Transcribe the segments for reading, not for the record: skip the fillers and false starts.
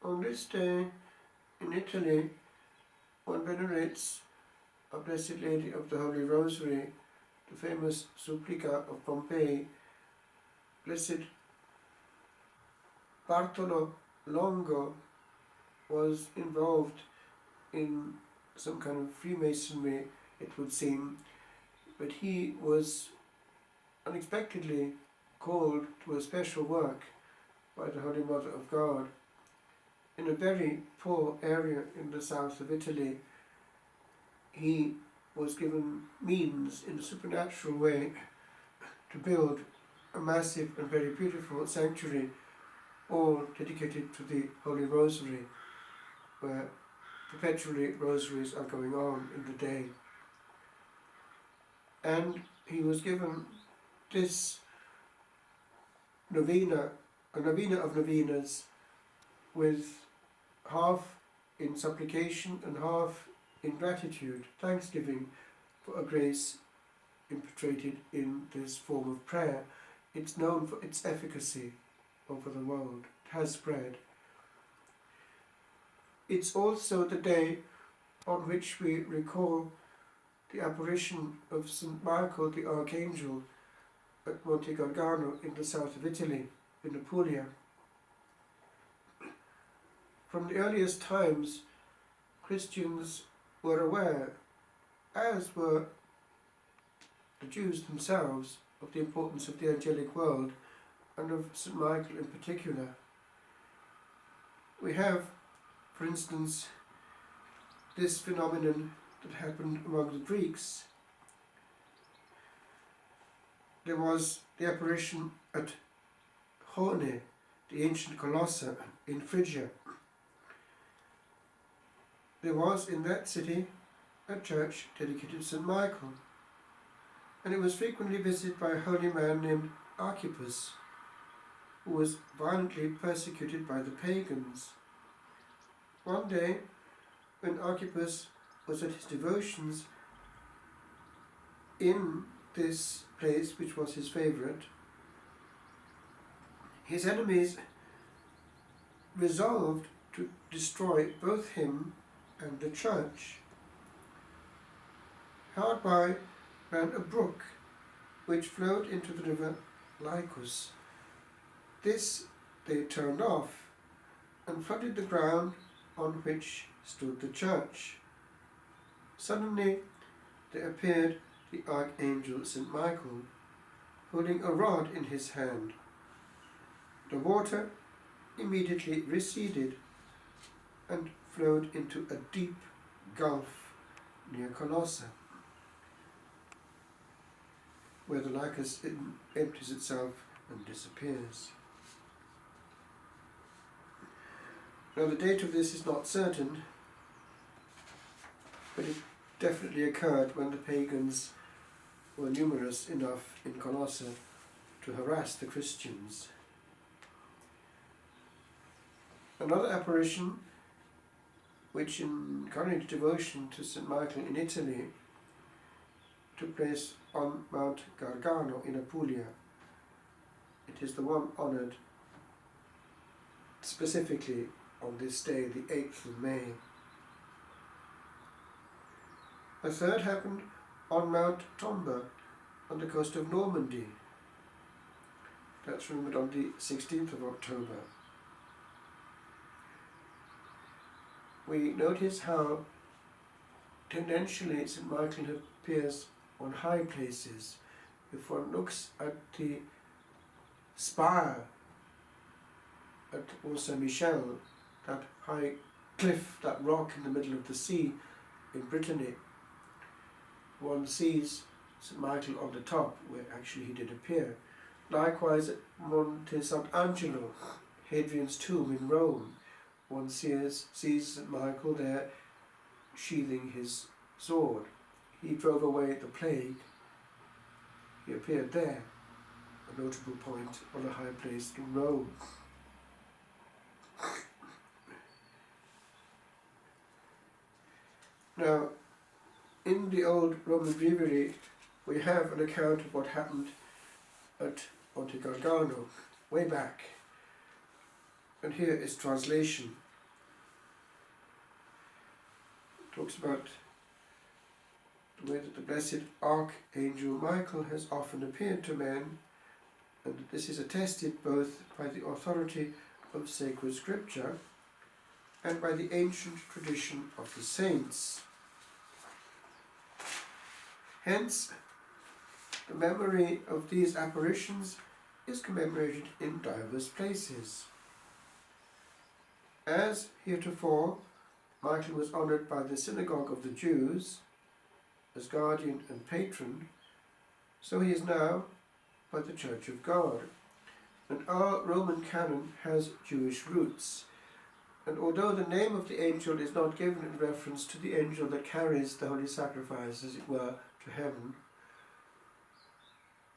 On this day, in Italy, one venerates a Blessed Lady of the Holy Rosary, the famous Supplica of Pompeii. Blessed Bartolo Longo was involved in some kind of Freemasonry, it would seem, but he was unexpectedly called to a special work by the Holy Mother of God in a very poor area in the south of Italy. He was given means in a supernatural way to build a massive and very beautiful sanctuary, all dedicated to the Holy Rosary, where perpetually rosaries are going on in the day. And he was given this novena, a novena of novenas, with half in supplication and half in gratitude, thanksgiving for a grace impetrated in this form of prayer. It's known for its efficacy over the world. It has spread. It's also the day on which we recall the apparition of St Michael the Archangel at Monte Gargano in the south of Italy, in Apulia. From the earliest times, Christians were aware, as were the Jews themselves, of the importance of the angelic world and of St Michael in particular. We have, for instance, this phenomenon that happened among the Greeks. There was the apparition at Hone, the ancient Colossus in Phrygia. There was in that city a church dedicated to St Michael, and it was frequently visited by a holy man named Archippus, who was violently persecuted by the pagans. One day, when Archippus was at his devotions in this place, which was his favourite, his enemies resolved to destroy both him and the church. Hard by ran a brook which flowed into the river Lycus. This they turned off and flooded the ground on which stood the church. Suddenly there appeared the Archangel St Michael, holding a rod in his hand. The water immediately receded and flowed into a deep gulf near Colossa, where the Lycus empties itself and disappears. Now the date of this is not certain, but it definitely occurred when the pagans were numerous enough in Colossa to harass the Christians. Another apparition, which encouraged devotion to St Michael in Italy, took place on Mount Gargano in Apulia. It is the one honoured specifically on this day, the 8th of May. A third happened on Mount Tomba on the coast of Normandy. That's remembered on the 16th of October. We notice how tendentially St Michael appears on high places. If one looks at the spire at Saint-Michel, that high cliff, that rock in the middle of the sea in Brittany, one sees St Michael on the top, where actually he did appear. Likewise at Monte Sant'Angelo, Hadrian's tomb in Rome, one sees St Michael there sheathing his sword. He drove away the plague. He appeared there, a notable point on a high place in Rome. Now, in the old Roman breviary, we have an account of what happened at Monte Gargano, way back. And here is translation talks about the way that the blessed Archangel Michael has often appeared to men, and that this is attested both by the authority of sacred scripture and by the ancient tradition of the saints. Hence, the memory of these apparitions is commemorated in divers places. As heretofore, Michael was honoured by the synagogue of the Jews as guardian and patron, so he is now by the Church of God. And our Roman canon has Jewish roots, and although the name of the angel is not given in reference to the angel that carries the holy sacrifice, as it were, to heaven,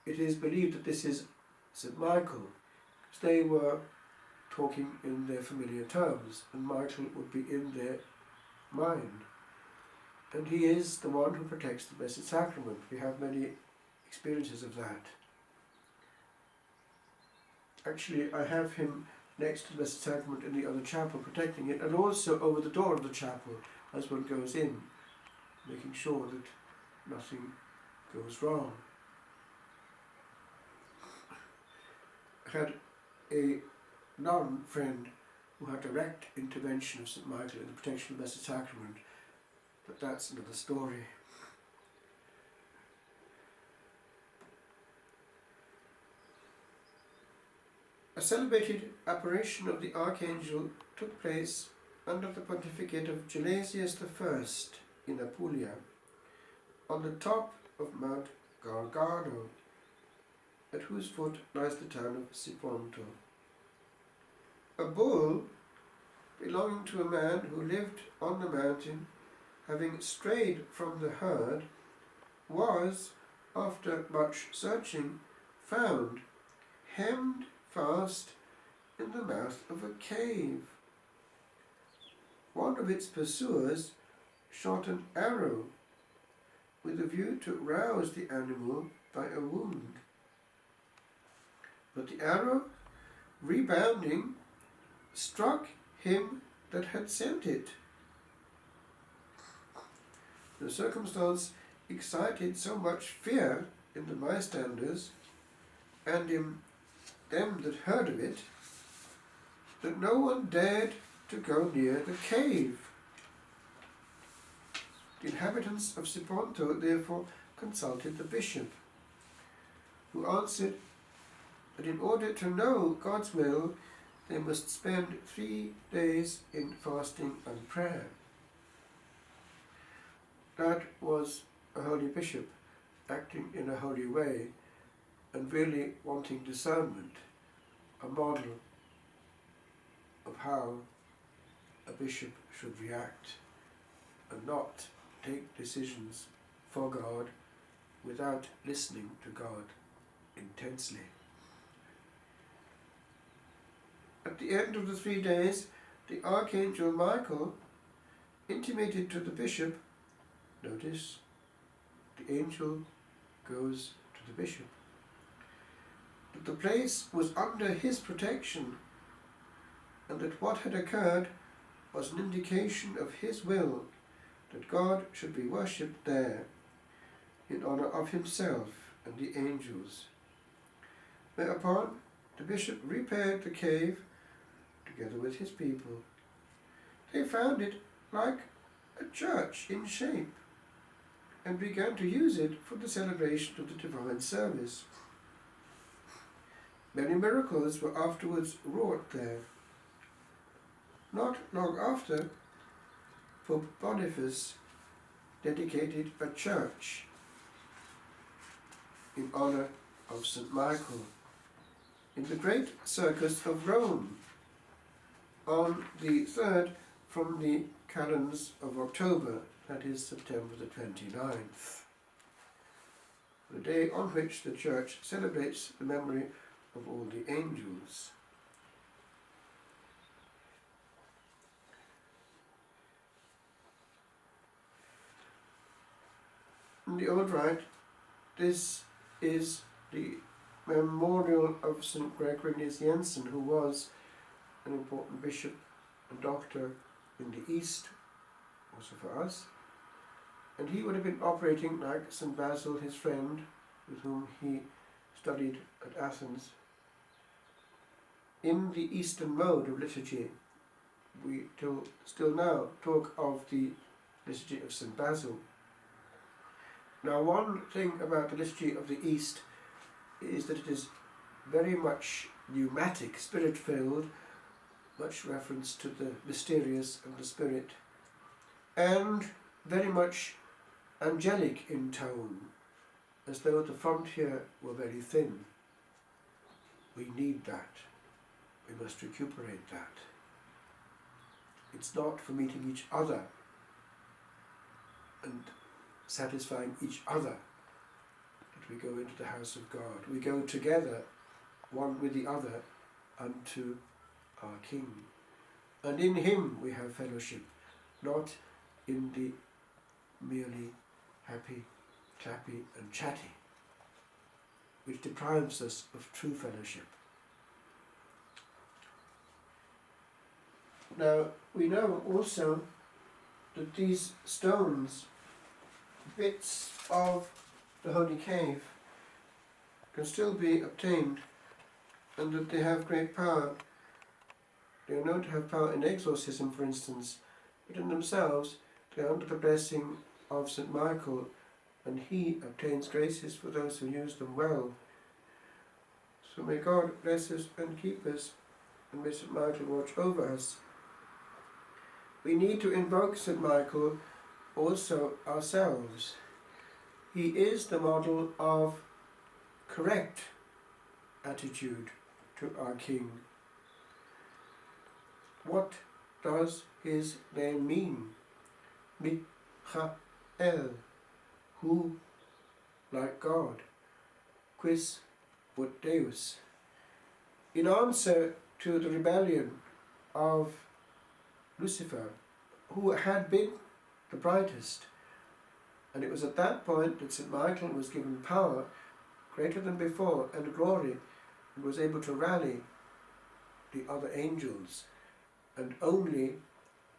it is believed that this is St Michael, because they were talking in their familiar terms, and Michael would be in their mind. And he is the one who protects the Blessed Sacrament. We have many experiences of that. Actually, I have him next to the Blessed Sacrament in the other chapel, protecting it, and also over the door of the chapel as one goes in, making sure that nothing goes wrong. I had a nun friend who had direct intervention of St Michael in the protection of the Blessed Sacrament, but that's another story. A celebrated apparition of the Archangel took place under the pontificate of Gelasius I in Apulia, on the top of Mount Gargano, at whose foot lies the town of Siponto. A bull belonging to a man who lived on the mountain, having strayed from the herd, was, after much searching, found hemmed fast in the mouth of a cave. One of its pursuers shot an arrow with a view to rouse the animal by a wound. But the arrow, rebounding, struck him that had sent it. The circumstance excited so much fear in the bystanders and in them that heard of it, that no one dared to go near the cave. The inhabitants of Siponto therefore consulted the bishop, who answered that in order to know God's will, they must spend 3 days in fasting and prayer. That was a holy bishop acting in a holy way and really wanting discernment, a model of how a bishop should react and not take decisions for God without listening to God intensely. At the end of the 3 days, the Archangel Michael intimated to the bishop, notice, the angel goes to the bishop, that the place was under his protection and that what had occurred was an indication of his will that God should be worshipped there in honour of himself and the angels. Thereupon the bishop repaired the cave together with his people. They found it like a church in shape and began to use it for the celebration of the divine service. Many miracles were afterwards wrought there. Not long after, Pope Boniface dedicated a church in honour of St Michael in the great circus of Rome on the 3rd from the calends of October, that is September the 29th, the day on which the Church celebrates the memory of all the angels. In the old rite, this is the memorial of St Gregory Nazianzen, who was an important bishop and doctor in the East, also for us, And he would have been operating like St Basil, his friend, with whom he studied at Athens, in the Eastern mode of liturgy. We still now talk of the liturgy of St Basil. Now, one thing about the liturgy of the East is that it is very much pneumatic, spirit-filled, much reference to the mysterious and the spirit, and very much angelic in tone, as though the frontier were very thin. We need that. We must recuperate that. It's not for meeting each other and satisfying each other that we go into the house of God. We go together, one with the other, unto our King. And in him we have fellowship, not in the merely happy, clappy and chatty, which deprives us of true fellowship. Now, we know also that these stones, bits of the holy cave, can still be obtained, and that they have great power. They are known to have power in exorcism, for instance, but in themselves they are under the blessing of St Michael, and he obtains graces for those who use them well. So may God bless us and keep us, and may St Michael watch over us. We need to invoke St Michael also ourselves. He is the model of correct attitude to our King. What does his name mean? Michael, who, like God, quis ut Deus. In answer to the rebellion of Lucifer, who had been the brightest, and it was at that point that St Michael was given power greater than before and glory, and was able to rally the other angels, and only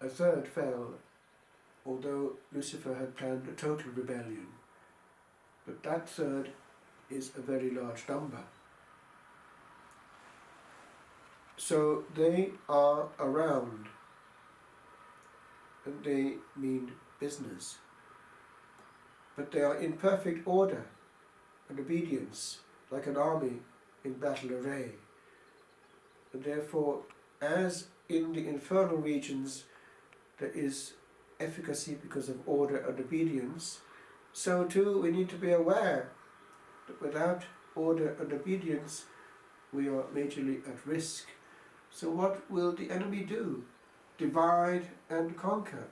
a third fell, although Lucifer had planned a total rebellion. But that third is a very large number. So they are around, and they mean business. But they are in perfect order and obedience, like an army in battle array. And therefore, as in the infernal regions there is efficacy because of order and obedience, so too we need to be aware that without order and obedience we are majorly at risk. So what will the enemy do? Divide and conquer.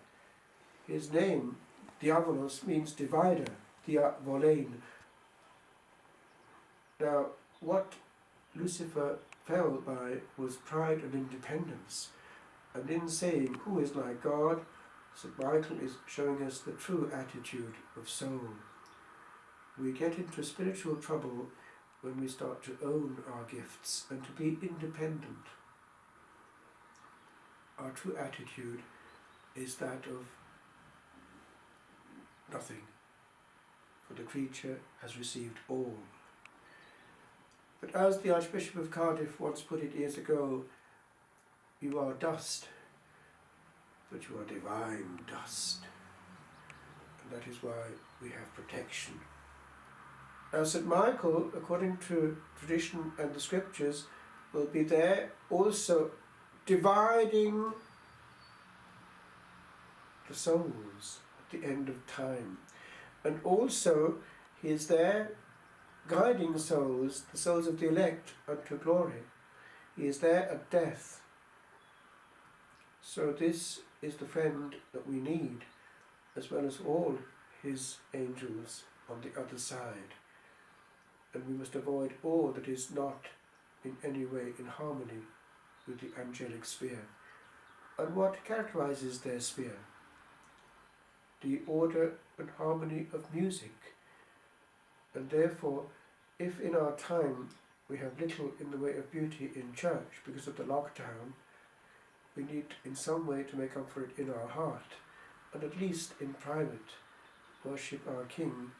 His name, Diabolos, means divider, diavolein. Now, what Lucifer fell by was pride and independence. And in saying, who is like God, St Michael is showing us the true attitude of soul. We get into spiritual trouble when we start to own our gifts and to be independent. Our true attitude is that of nothing, for the creature has received all. But as the Archbishop of Cardiff once put it years ago, you are dust, but you are divine dust. And that is why we have protection. Now St Michael, according to tradition and the scriptures, will be there also dividing the souls at the end of time. And also he is there guiding souls, the souls of the elect, unto glory. He is there at death. So this is the friend that we need, as well as all his angels on the other side. And we must avoid all that is not in any way in harmony with the angelic sphere. And what characterizes their sphere? The order and harmony of music. And therefore, if in our time we have little in the way of beauty in church because of the lockdown, we need in some way to make up for it in our heart, and at least in private, worship our King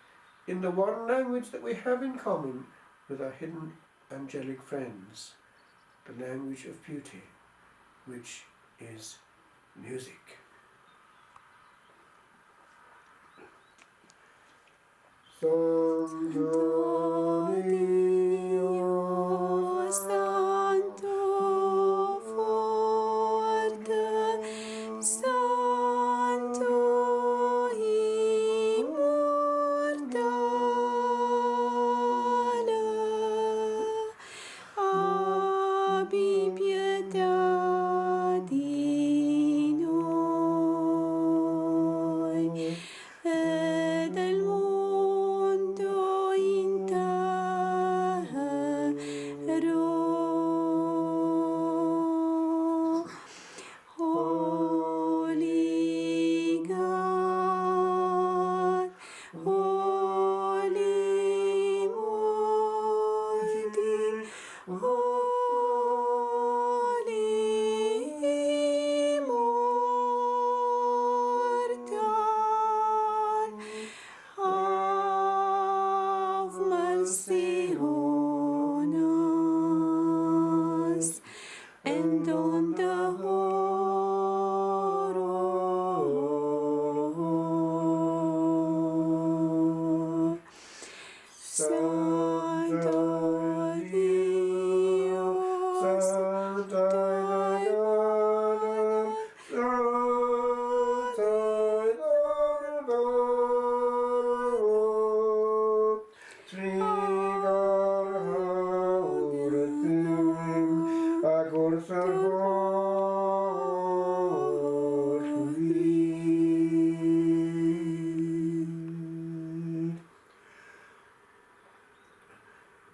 in the one language that we have in common with our hidden angelic friends, the language of beauty, which is music. Santo Dio, Santo forte, Santo immortale, abbi pietà di noi e del mondo intero. Holy God, Holy Mighty, Holy Immortal, have mercy on us and on the whole world. Santo Dio, Santo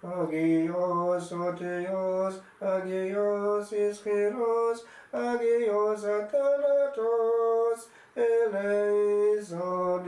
Agios Oteos, Agios Ischiros, Agios Athanatos, Eleison